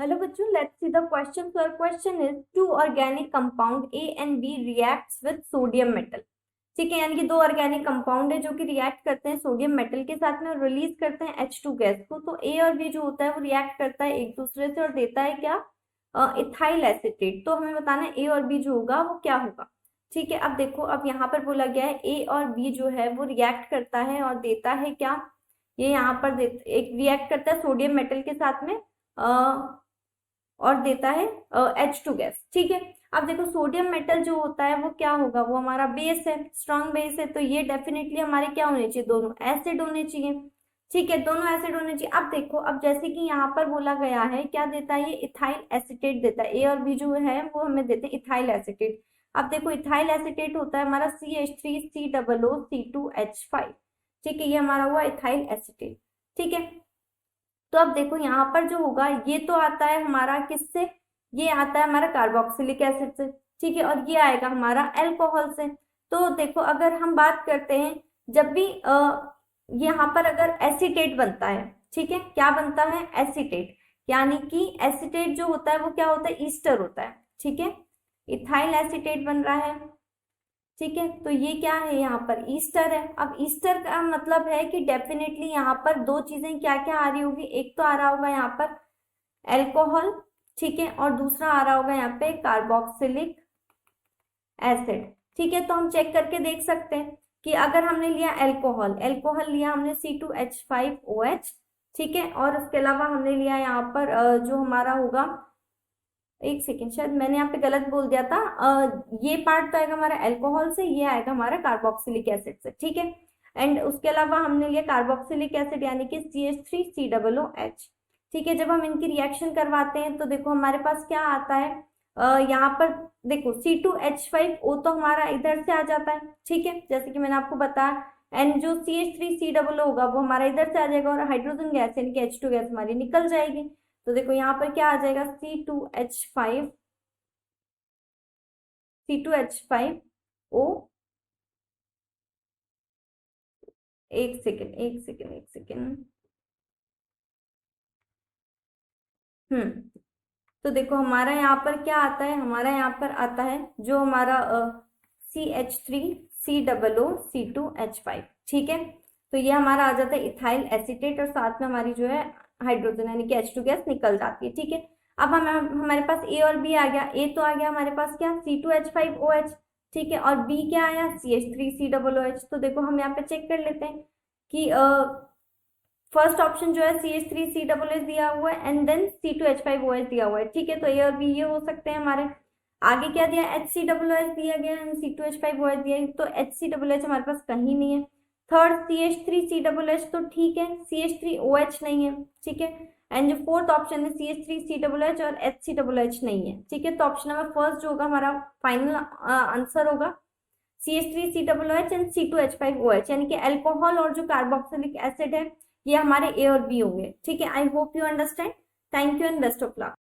Hello बच्चों, let's see the question. So question is to organic compound A and B reacts with sodium metal. ठीक है, यानी कि दो ऑर्गेनिक कंपाउंड है जो कि रिएक्ट करते हैं सोडियम मेटल के साथ में और रिलीज करते हैं H2 गैस को। तो ए और बी जो होता है वो रिएक्ट करता है एक दूसरे से और देता है क्या, इथाइल एसीटेट। तो हमें बताना है ए और बी जो होगा वो क्या होगा। ठीक है, अब देखो, अब यहाँ पर बोला गया है ए और बी जो है वो रिएक्ट करता है और देता है क्या, ये यहाँ पर एक रिएक्ट करता है सोडियम मेटल के साथ में और देता है H2 गैस। ठीक है, अब देखो सोडियम मेटल जो होता है वो क्या होगा, वो हमारा बेस है, स्ट्रॉन्ग बेस है। तो ये डेफिनेटली हमारे क्या होने चाहिए, दोनों एसिड होने चाहिए। ठीक है, दोनों एसिड होने चाहिए। अब देखो, अब जैसे कि यहाँ पर बोला गया है क्या देता है, ये इथाइल एसीटेट देता है। ए और बी जो है वो हमें देते हैं इथाइल एसीटेट। अब देखो इथाइल एसीटेट होता है हमारा CH3COO2H5। ठीक है, ये हमारा हुआ इथाइल एसीटेट। ठीक है, तो अब देखो यहाँ पर जो होगा ये तो आता है हमारा किससे, ये आता है हमारा कार्बोक्सिलिक एसिड से। ठीक है, और ये आएगा हमारा अल्कोहल से। तो देखो अगर हम बात करते हैं, जब भी यहाँ पर अगर एसीटेट बनता है, ठीक है, क्या बनता है, एसीटेट, यानी कि एसीटेट जो होता है वो क्या होता है, ईस्टर होता है। ठीक है, इथाइल एसीटेट बन रहा है। ठीक है, तो ये क्या है, यहाँ पर ईस्टर है। अब ईस्टर का मतलब है कि डेफिनेटली यहाँ पर दो चीजें क्या क्या आ रही होगी, एक तो आ रहा होगा यहाँ पर एल्कोहल, ठीक है, और दूसरा आ रहा होगा यहाँ पे कार्बोक्सिलिक एसिड। ठीक है, तो हम चेक करके देख सकते हैं कि अगर हमने लिया एल्कोहल, एल्कोहल लिया हमने C2H5OH। ठीक है, और उसके अलावा हमने लिया यहाँ पर जो हमारा होगा, एक सेकेंड, शायद मैंने यहाँ पे गलत बोल दिया था। ये पार्ट तो आएगा हमारा अल्कोहल से, ये आएगा हमारा कार्बोक्सिलिक एसिड से। ठीक है, एंड उसके अलावा हमने लिया कार्बोक्सिलिक एसिड यानी कि CH3COOH। ठीक है, जब हम इनकी रिएक्शन करवाते हैं तो देखो हमारे पास क्या आता है, यहाँ पर देखो C2H5O तो हमारा इधर से आ जाता है। ठीक है, जैसे कि मैंने आपको बताया, एंड जो CH3COO होगा वो हमारा इधर से आ जाएगा और हाइड्रोजन गैस यानी कि H2 गैस हमारी निकल जाएगी। तो देखो यहाँ पर क्या आ जाएगा, C2H5O। एक सेकेंड। तो देखो हमारा यहाँ पर क्या आता है, हमारा यहाँ पर आता है जो हमारा CH3COO2H5। ठीक है, तो ये हमारा आ जाता है इथाइल एसीटेट और साथ में हमारी जो है हाइड्रोजन यानी कि H2 गैस निकल जाती है। ठीक है, अब हमारे पास ए और बी आ गया। ए तो आ गया हमारे पास क्या, C2H5OH। ठीक है, और बी क्या आया, CH3COOH। तो देखो हम यहाँ पे चेक कर लेते हैं कि फर्स्ट ऑप्शन जो है CH3COOH दिया हुआ है एंड देन C2H5OH दिया हुआ है। ठीक है, तो ए और बी ये हो सकते हैं हमारे। आगे क्या दिया, HCOOH दिया गया है, C2H5OH दिया है, तो HCOOH हमारे पास कहीं नहीं है। थर्ड CH3COOH तो ठीक है, CH3OH नहीं है। ठीक है, एंड जो फोर्थ ऑप्शन है CH3COOH और HCOOH नहीं है। ठीक है, तो ऑप्शन नंबर फर्स्ट जो होगा हमारा फाइनल आंसर होगा CH3COOH एंड C2H5OH, यानी कि अल्कोहल और जो कार्बोक्सिलिक एसिड है ये हमारे ए और बी होंगे। ठीक है, I hope you understand. Thank you and best of luck.